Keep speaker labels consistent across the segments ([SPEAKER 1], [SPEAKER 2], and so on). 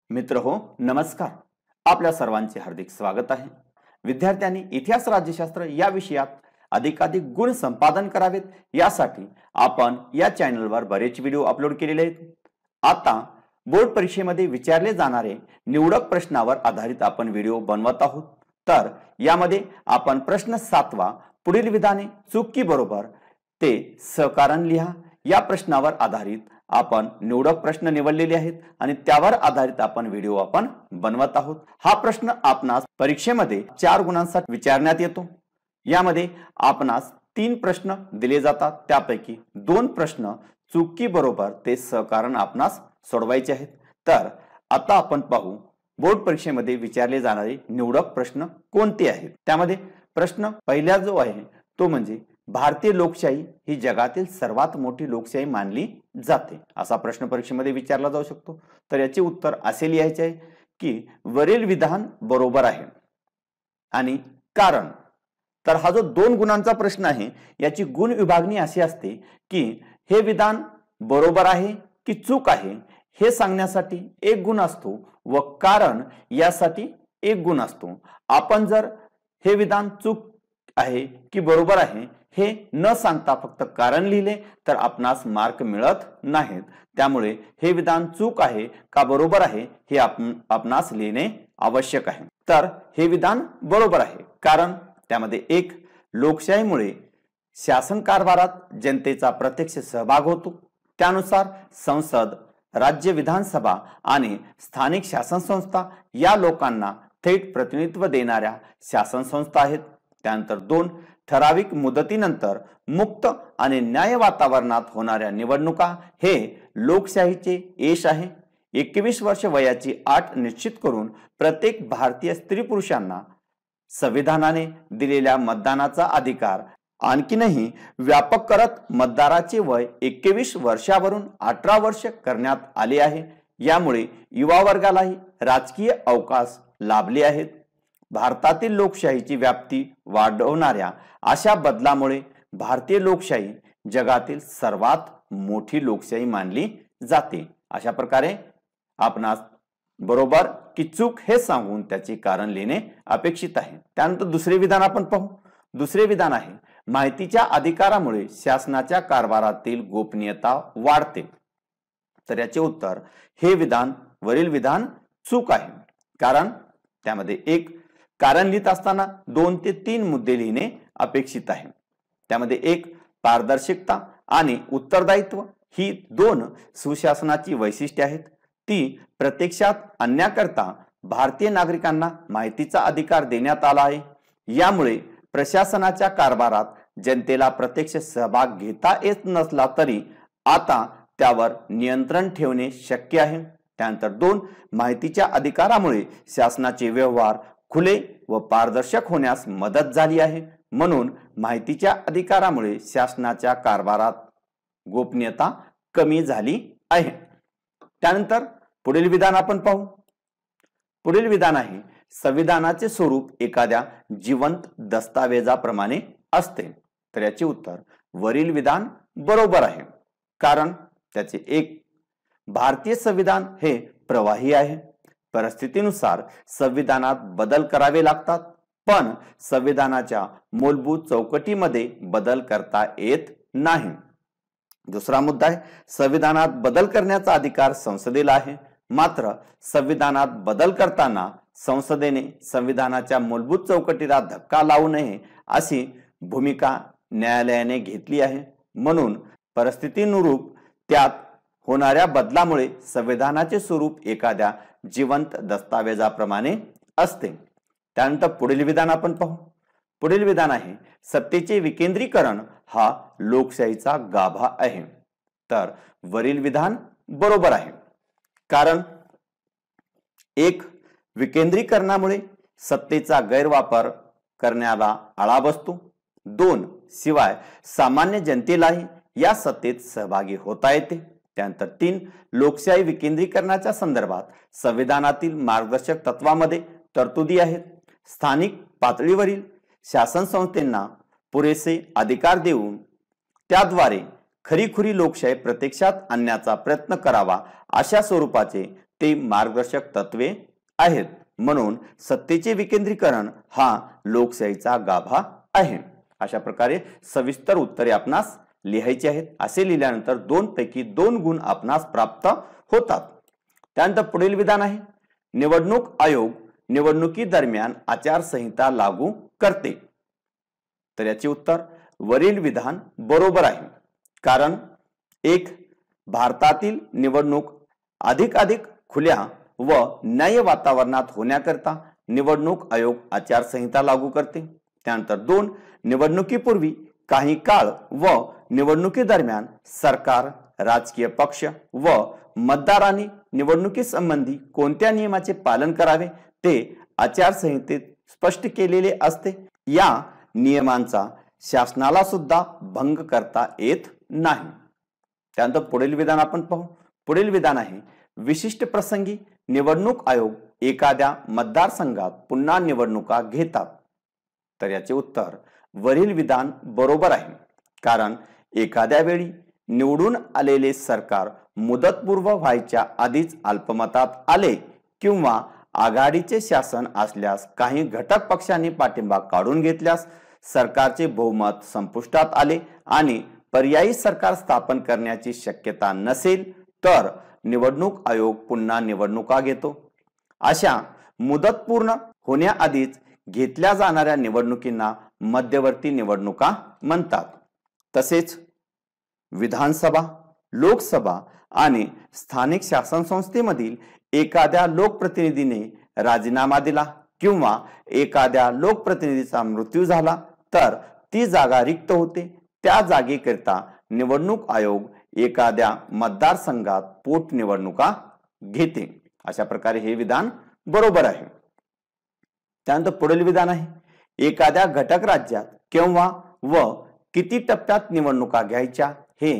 [SPEAKER 1] मित्र हो नमस्कार. आपल्या सर्वांचे हार्दिक स्वागत आहे. विद्यार्थ्यांनी इतिहास राज्यशास्त्र या विषयात अधिकाधिक गुण संपादन करावेत यासाठी आपण या चॅनलवर बरेच व्हिडिओ अपलोड केलेले आहेत. आता बोर्ड परीक्षेमध्ये विचारले जाणारे निवडक प्रश्नावर आधारित आपण व्हिडिओ बनवत आहोत. तर यामध्ये आपण प्रश्न 7वा पुढील विधाने चूक की बरोबर ते सहकारण लिहा या प्रश्नावर आधारित आपण निवडक प्रश्न निवडलेले आहेत आणि त्यावर आधारित आपण व्हिडिओ बनवत आहोत. हा प्रश्न आपणास परीक्षेमध्ये 4 गुणांसाठी विचारण्यात येतो. यामध्ये आपणास 3 प्रश्न दिले जातात. त्यापैकी 2 प्रश्न चूक की बरोबर ते सहकारण आपणास सोडवायचे आहेत. तर आता आपण पाहू बोर्ड परीक्षेमध्ये विचारले जाणारे निवडक प्रश्न कोणते आहेत. त्यामध्ये प्रश्न पहिला जो आहे तो म्हणजे भारतीय लोकशाही ही जगातील सर्वात मोठी लोकशाही मानली जाते असा प्रश्न परीक्षेमध्ये विचारला जाऊ शकतो. तर याचे उत्तर असे लिहायचे आहे की वरील विधान बरोबर आहे आणि कारण. तर हा जो 2 गुणांचा प्रश्न आहे याची गुण विभागणी अशी असते की हे विधान बरोबर आहे की चूक आहे हे सांगण्यासाठी 1 गुण असतो व कारण यासाठी 1 गुण असतो. आपण जर हे विधान चूक आहे की बरोबर आहे हे न सांगता फक्त कारण लिहिले तर आपणास मार्क मिळत नाहीत. त्यामुळे हे विधान चूक आहे का बरोबर आहे हे आपणास लिहिणे आवश्यक आहे. तर हे विधान बरोबर आहे कारण त्यामध्ये 1 लोकशाहीमुळे शासन कारभारात जनतेचा प्रत्यक्ष सहभाग होतो. त्यानुसार संसद, राज्य विधानसभा आणि स्थानिक शासन संस्था या लोकांना थेट प्रतिनिधित्व देणाऱ्या शासन संस्था आहेत. त्यानंतर 2 ठराविक मुदतीनंतर मुक्त आणि न्याय वातावरणात होणाऱ्या निवडणुका हे लोकशाहीचे यश आहे. 21 वर्ष वयाची अट निश्चित करून प्रत्येक भारतीय स्त्री पुरुषांना संविधानाने दिलेल्या मतदानाचा अधिकार आणखीनही व्यापक करत मतदाराचे वय 21 वर्षावरून 18 वर्ष करण्यात आले आहे. यामुळे युवा वर्गालाही राजकीय अवकाश लाभले आहेत. भारतातील लोकशाहीची व्याप्ती वाढवणाऱ्या अशा बदलामुळे भारतीय लोकशाही जगातील सर्वात मोठी लोकशाही मानली जाते. अशा प्रकारे आपणास बरोबर की चूक हे सांगून त्याचे कारण लिहिणे अपेक्षित आहे. त्यानंतर दुसरे विधान आपण पाहू. दुसरे विधान आहे माहितीच्या अधिकारामुळे शासनाच्या कारभारातील गोपनीयता वाढते. तर याचे उत्तर हे विधान वरील विधान चूक आहे कारण त्यामध्ये 1 कारण लिहित असताना 2 ते 3 मुद्दे लिहिणे अपेक्षित आहे. त्यामध्ये 1 पारदर्शकता आणि उत्तरदायित्व ही 2 सुशासनाची वैशिष्ट्ये आहेत. ती प्रत्यक्षात आणण्याकरता भारतीय नागरिकांना माहितीचा अधिकार देण्यात आला आहे. यामुळे प्रशासनाच्या कारभारात जनतेला प्रत्यक्ष सहभाग घेता येत नसला तरी आता त्यावर नियंत्रण ठेवणे शक्य आहे. त्यानंतर 2 माहितीच्या अधिकारामुळे शासनाचे व्यवहार खुले व पारदर्शक होण्यास मदत झाली आहे. म्हणून माहितीच्या अधिकारामुळे शासनाच्या कारभारात गोपनीयता कमी झाली आहे. त्यानंतर पुढील विधान आपण पाहू. पुढील विधान आहे संविधानाचे स्वरूप एखाद्या जिवंत दस्तावेजाप्रमाणे असते. तर याचे उत्तर वरील विधान बरोबर आहे कारण त्याचे 1 भारतीय संविधान हे प्रवाही आहे. परिस्थितीनुसार संविधानात बदल करावे लागतात पण संविधानाच्या मूलभूत चौकटीमध्ये बदल करता येत नाही. दुसरा मुद्दा आहे संविधानात बदल करण्याचा अधिकार संसदेला आहे. मात्र संविधानात बदल करताना संसदेने संविधानाच्या मूलभूत चौकटीला धक्का लावू नये अशी भूमिका न्यायालयाने घेतली आहे. म्हणून परिस्थितीनुरूप त्यात होणाऱ्या बदलामुळे संविधानाचे स्वरूप एखाद्या जिवंत दस्तावेजाप्रमाणे असते. त्यानंतर पुढील विधान आपण पाहू. पुढील विधान आहे सत्तेचे विकेंद्रीकरण हा लोकशाहीचा गाभा आहे. तर वरील विधान बरोबर आहे कारण 1 विकेंद्रीकरणामुळे सत्तेचा गैरवापर करण्याला आळा बसतो. 2 शिवाय सामान्य जनतेलाही या सत्तेत सहभागी होता येते. त्यानंतर 3 लोकशाही विकेंद्रीकरणाच्या संदर्भात संविधानातील मार्गदर्शक तत्वामध्ये तरतुदी आहेत. स्थानिक पातळीवरील शासन संस्थांना पुरेसे अधिकार देऊन त्याद्वारे खरीखुरी लोकशाही प्रत्यक्षात आणण्याचा प्रयत्न करावा अशा स्वरूपाचे ते मार्गदर्शक तत्वे आहेत. म्हणून सत्तेचे विकेंद्रीकरण हा लोकशाहीचा गाभा आहे. अशा प्रकारे सविस्तर उत्तरे आपणास लिहायची आहेत. असे लिहिल्यानंतर 2 पैकी 2 गुण आपणास प्राप्त होतात. त्यानंतर पुढील विधान आहे, निवडणूक आयोग निवडणुकी दरम्यान आचारसंहिता लागू करते. तर याचे उत्तर वरील विधान बरोबर आहे. कारण 1. भारतातील निवडणूक अधिकाधिक खुल्या व न्याय्य वातावरणात होण्याकरता निवडणूक आयोग आचारसंहिता लागू करते. त्यानंतर 2. निवडणुकीपूर्वी काही काळ व निवडणुकीदरम्यान सरकार, राजकीय पक्ष व मतदारांनी निवडणुकीसंबंधी कोणत्या नियमाचे पालन करावे ते आचारसंहितेत स्पष्ट केलेले असते. या नियमांचा शासनाला सुद्धा भंग करता येत नाही. त्यानंतर पुढील विधान आपण पाहू. पुढील विधान आहे, विशिष्ट प्रसंगी निवडणूक आयोग एखाद्या मतदारसंघात पुन्हा निवडणुका घेतात. तर याचे उत्तर वरील विधान बरोबर आहे. कारण एखाद्या वेळी निवडून आलेले सरकार मुदतपूर्व व्हायच्या आधीच अल्पमतात आले किंवा आघाडीचे शासन असल्यास काही घटक पक्षांनी पाठिंबा काढून घेतल्यास सरकारचे बहुमत संपुष्टात आले आणि पर्यायी सरकार स्थापन करण्याची शक्यता नसेल तर निवडणूक आयोग पुन्हा निवडणुका घेतो. अशा मुदत पूर्ण होण्याआधीच घेतल्या जाणाऱ्या निवडणुकींना मध्यवर्ती निवडणुका म्हणतात. तसेच विधानसभा, लोकसभा आणि स्थानिक शासन संस्थेमधील एखाद्या लोकप्रतिनिधीने राजीनामा दिला किंवा एखाद्या लोकप्रतिनिधीचा मृत्यू झाला तर ती जागा रिक्त होते. त्या जागेकरिता निवडणूक आयोग एखाद्या मतदारसंघात पोटनिवडणुका घेते. अशा प्रकारे हे विधान बरोबर आहे. त्यानंतर पुढील विधान आहे, एखाद्या घटक राज्यात केव्हा व किती टप्प्यात निवडणुका घ्यायच्या हे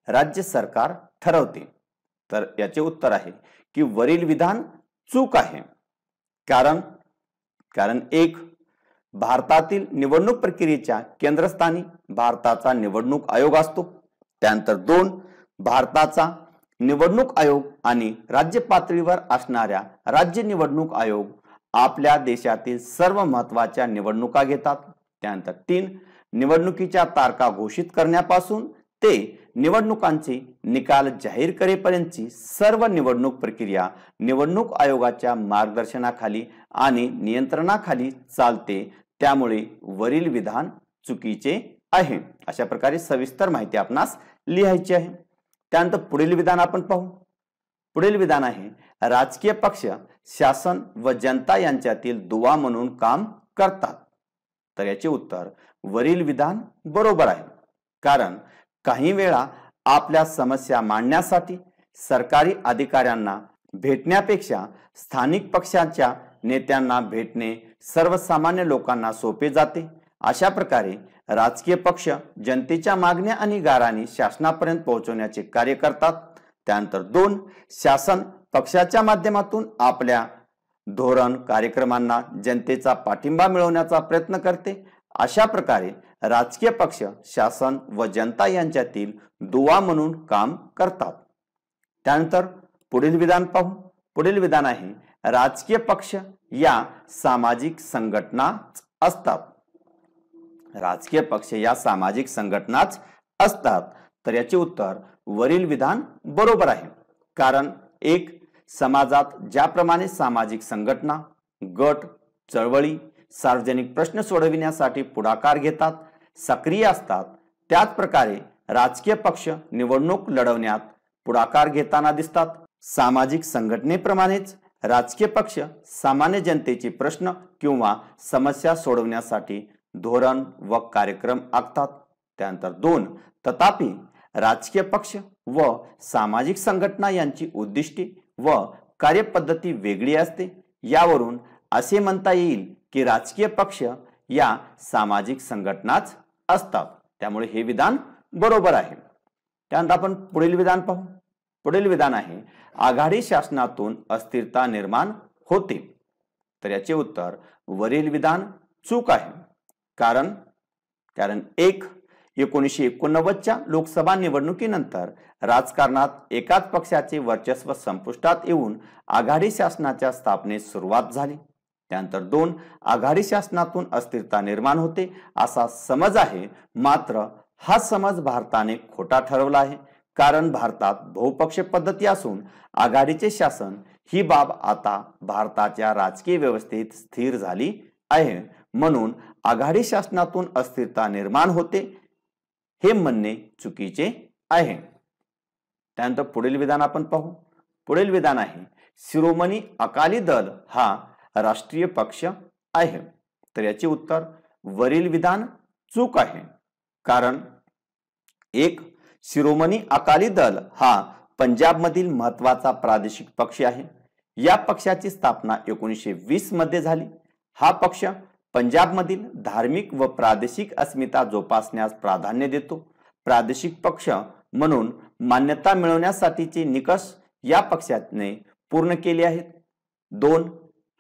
[SPEAKER 1] राज्य सरकार ठरवते. तर याचे उत्तर आहे की वरील विधान चूक आहे. कारण 1. भारतातील निवडणूक प्रक्रियेच्या केंद्रस्थानी भारताचा निवडणूक आयोग असतो. त्यानंतर 2. भारताचा निवडणूक आयोग आणि राज्य पातळीवर असणाऱ्या राज्य निवडणूक आयोग आपल्या देशातील सर्व महत्त्वाच्या निवडणुका घेतात. त्यानंतर 3. निवडणुकीच्या तारखा घोषित करण्यापासून ते निवडणुकांचे निकाल जाहीर करेपर्यंतची सर्व निवडणूक प्रक्रिया निवडणूक आयोगाच्या मार्गदर्शनाखाली आणि नियंत्रणाखाली चालते. त्यामुळे वरील विधान चुकीचे आहे. अशा प्रकारे सविस्तर माहिती आपणास लिहायची आहे. त्यानंतर पुढील विधान आपण पाहू. पुढील विधान आहे, राजकीय पक्ष शासन व जनता यांच्यातील दुवा म्हणून काम करतात. तर याचे उत्तर वरील विधान बरोबर आहे. कारण काही वेळा आपल्या समस्या मांडण्यासाठी सरकारी अधिकाऱ्यांना भेटण्यापेक्षा स्थानिक पक्षाच्या नेत्यांना भेटणे सर्वसामान्य लोकांना सोपे जाते. अशा प्रकारे राजकीय पक्ष जनतेच्या मागण्या आणि गाऱ्हाणी शासनापर्यंत पोहोचवण्याचे कार्य करतात. त्यानंतर 2. शासन पक्षाच्या माध्यमातून आपल्या धोरण कार्यक्रमांना जनतेचा पाठिंबा मिळवण्याचा प्रयत्न करते. अशा प्रकारे राजकीय पक्ष शासन व जनता यांच्यातील दुवा म्हणून काम करतात. त्यानंतर पुढील विधान पाहू. पुढील विधान आहे, राजकीय पक्ष या सामाजिक संघटनाच असतात. राजकीय पक्ष या सामाजिक संघटनाच असतात. तर याचे उत्तर वरील विधान बरोबर आहे. कारण 1. समाजात ज्याप्रमाणे सामाजिक संघटना, गट, चळवळी सार्वजनिक प्रश्न सोडविण्यासाठी पुढाकार घेतात, सक्रिय असतात, त्याच प्रकारे राजकीय पक्ष निवडणूक लढवण्यात पुढाकार घेताना दिसतात. सामाजिक संघटनेप्रमाणेच राजकीय पक्ष सामान्य जनतेचे प्रश्न किंवा समस्या सोडवण्यासाठी धोरण व कार्यक्रम आखतात. त्यानंतर 2. तथापि राजकीय पक्ष व सामाजिक संघटना यांची उद्दिष्टे व कार्यपद्धती वेगळी असते. यावरून असे म्हणता येईल की राजकीय पक्ष या सामाजिक संघटनाच असतात. त्यामुळे हे विधान बरोबर आहे. त्यानंतर आपण पुढील विधान पाहू. पुढील विधान आहे, आघाडी शासनातून अस्थिरता निर्माण होते. तर याचे उत्तर वरील विधान चूक आहे. कारण 1. 1989च्या लोकसभा निवडणुकीनंतर राजकारणात एकाच पक्षाचे वर्चस्व संपुष्टात येऊन आघाडी शासनाच्या स्थापनेस सुरुवात झाली। त्यानंतर 2 आघाडी शासनातून अस्थिरता निर्माण होते असा समज आहे, मात्र हा समज भारताने खोटा ठरवला आहे, कारण भारतात बहुपक्षीय पद्धती असून आघाडीचे शासन ही बाब आता भारताच्या राजकीय व्यवस्थेत स्थिर झाली आहे, म्हणून आघाडी शासनातून अस्थिरता निर्माण होते हे म्हणणे चुकीचे आहे। त्यानंतर पुढील विधान आपण पाहू। पुढील विधान आहे शिरोमणी अकाली दल हा राष्ट्रीय पक्ष आहे। तर याचे उत्तर वरील विधान चूक आहे, कारण 1 शिरोमणी अकाली दल हा पंजाब मधील महत्वाचा प्रादेशिक पक्ष आहे। या पक्षाची स्थापना 1920 मध्ये झाली। हा पक्ष पंजाब मधील धार्मिक व प्रादेशिक अस्मिता जोपासण्यास प्राधान्य देतो। प्रादेशिक पक्ष म्हणून मान्यता मिळवण्यासाठीचे निकष या पक्षाने पूर्ण केले आहेत। 2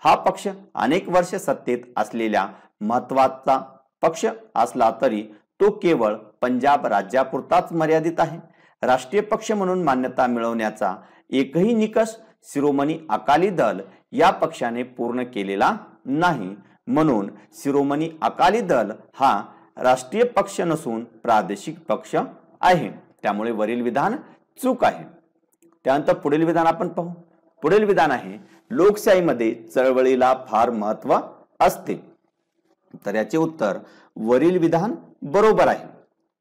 [SPEAKER 1] हा पक्ष अनेक वर्ष सत्तेत असलेल्या महत्वाचा पक्ष असला तरी तो केवळ पंजाब राज्यापुरताच मर्यादित आहे। राष्ट्रीय पक्ष म्हणून मान्यता मिळवण्याचा एकही निकष शिरोमणी अकाली दल या पक्षाने पूर्ण केलेला नाही, म्हणून शिरोमणी अकाली दल हा राष्ट्रीय पक्ष नसून प्रादेशिक पक्ष आहे। त्यामुळे वरील विधान चूक आहे। त्यानंतर पुढील विधान आपण पाहू। पुढील विधान आहे लोकशाहीमध्ये चळवळीला फार महत्त्व असते। तर याचे उत्तर वरील विधान बरोबर आहे,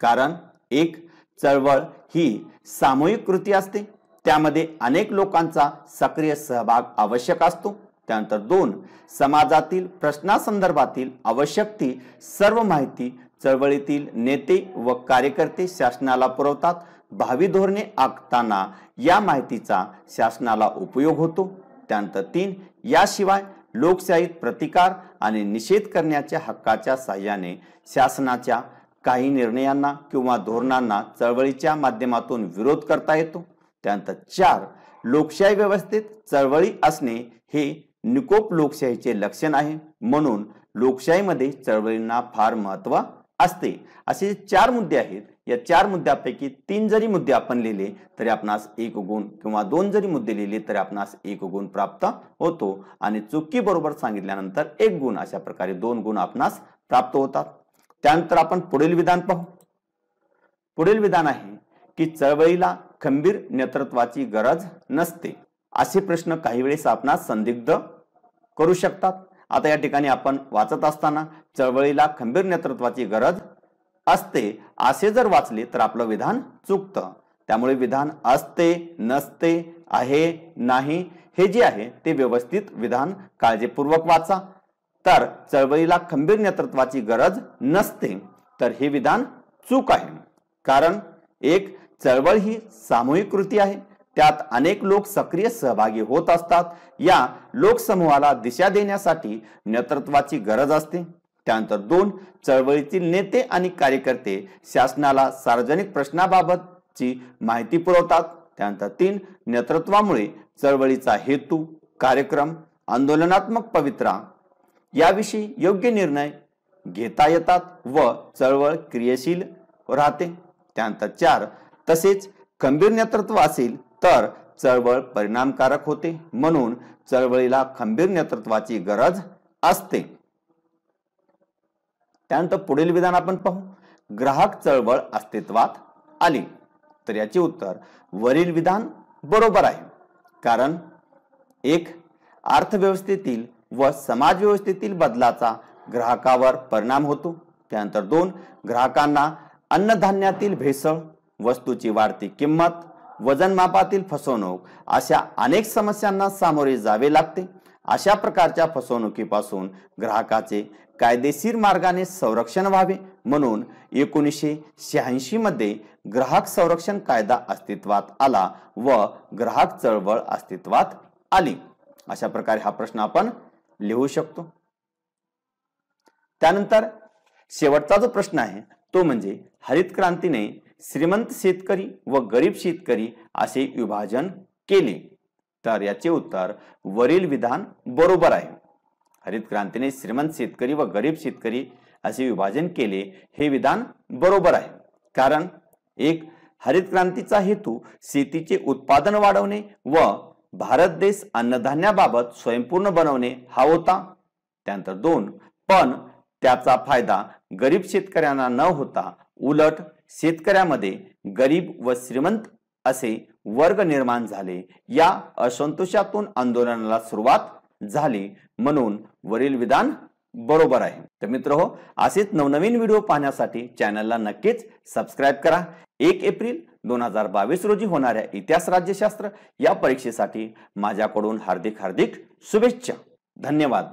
[SPEAKER 1] कारण 1 चळवळ ही सामूहिक कृती असते, त्यामध्ये अनेक लोकांचा सक्रिय सहभाग आवश्यक असतो। त्यानंतर 2 समाजातील प्रश्नासंदर्भातील आवश्यक ती सर्व माहिती चळवळीतील नेते व कार्यकर्ते शासनाला पुरवतात। भावी धोरणे आखताना या माहितीचा शासनाला उपयोग होतो। त्यानंतर 3 याशिवाय लोकशाहीत प्रतिकार आणि निषेध करण्याच्या हक्काच्या साहाय्याने शासनाच्या काही निर्णयांना किंवा धोरणांना चळवळीच्या माध्यमातून विरोध करता येतो। त्यानंतर 4 लोकशाही व्यवस्थेत चळवळी असणे हे निकोप लोकशाहीचे लक्षण आहे, म्हणून लोकशाहीमध्ये चळवळींना फार महत्त्व असते। असे 4 मुद्दे आहेत। या 4 मुद्द्यापैकी 3 जरी मुद्दे आपण लिहिले तरी आपणास 1 गुण किंवा 2 जरी मुद्दे लिहिले तरी आपणास 1 गुण प्राप्त होतो, आणि चुकी बरोबर सांगितल्यानंतर 1 गुण, अशा प्रकारे 2 गुण आपणास प्राप्त होतात। त्यानंतर आपण पुढील विधान पाहू। पुढील विधान आहे की चळवळीला खंबीर नेतृत्वाची गरज नसते। असे प्रश्न काही वेळेस आपणास संदिग्ध करू शकतात। आता या ठिकाणी आपण वाचत असताना चळवळीला खंबीर नेतृत्वाची गरज असते असे जर वाचले तर आपलं विधान चुकतं। त्यामुळे विधान असते, नसते, आहे, नाही हे जे आहे ते व्यवस्थित विधान काळजीपूर्वक वाचा। तर चळवळीला खंबीर नेतृत्वाची गरज नसते, तर हे विधान चूक आहे, कारण 1 चळवळ ही सामूहिक कृती आहे, त्यात अनेक लोक सक्रिय सहभागी होत असतात। या लोकसमूहाला दिशा देण्यासाठी नेतृत्वाची गरज असते। त्यानंतर 2 चळवळीतील नेते आणि कार्यकर्ते शासनाला सार्वजनिक प्रश्नाबाबतची माहिती पुरवतात। त्यानंतर 3 नेतृत्वामुळे चळवळीचा हेतू, कार्यक्रम, आंदोलनात्मक पवित्रा याविषयी योग्य निर्णय घेता येतात व चळवळ क्रियाशील राहते। त्यानंतर 4 तसेच खंबीर नेतृत्व असेल तर चळवळ परिणामकारक होते, म्हणून चळवळीला खंबीर नेतृत्वाची गरज असते। त्यानंतर पुढील विधान आपण पाहू। ग्राहक चळवळ अस्तित्वात आली। तर याचे उत्तर वरील विधान बरोबर आहे, कारण 1 अर्थव्यवस्थेतील व समाज व्यवस्थेतील बदलाचा ग्राहकावर परिणाम होतो। त्यानंतर 2 ग्राहकांना अन्नधान्यातील भेसळ, वस्तूची वाढती किंमत, वजनमापातील फसवणूक अशा अनेक समस्यांना सामोरे जावे लागते। अशा प्रकारच्या फसवणुकीपासून ग्राहकाचे कायदेशीर मार्गाने संरक्षण व्हावे म्हणून 1986 मध्ये ग्राहक संरक्षण कायदा अस्तित्वात आला व ग्राहक चळवळ अस्तित्वात आली। अशा प्रकारे हा प्रश्न आपण लिहू शकतो। त्यानंतर शेवटचा जो प्रश्न आहे तो म्हणजे हरित क्रांतीने श्रीमंत शेतकरी व गरीब शेतकरी असे विभाजन केले। तर याचे उत्तर वरील विधान बरोबर आहे। हरित क्रांतीने श्रीमंत शेतकरी व गरीब शेतकरी असे विभाजन केले हे विधान बरोबर आहे। कारण एक हरित क्रांतीचा हेतू शेतीचे उत्पादन वाढवणे व भारत देश अन्नधान्याबाबत स्वयंपूर्ण बनवणे हा होता। त्यानंतर 2, पण त्याचा फायदा गरीब शेतकऱ्यांना न होता उलट शेतकऱ्यामध्ये गरीब व श्रीमंत असे वर्ग निर्माण झाले। या असंतोषातून आंदोलनाला सुरुवात झाली, म्हणून वरील विधान बरोबर आहे। तर मित्रहो, असेच नवनवीन व्हिडिओ पाहण्यासाठी चॅनलला नक्कीच सबस्क्राइब करा। 1 एप्रिल 2022 रोजी होणाऱ्या इतिहास राज्यशास्त्र या परीक्षेसाठी माझ्याकडून हार्दिक शुभेच्छा। धन्यवाद।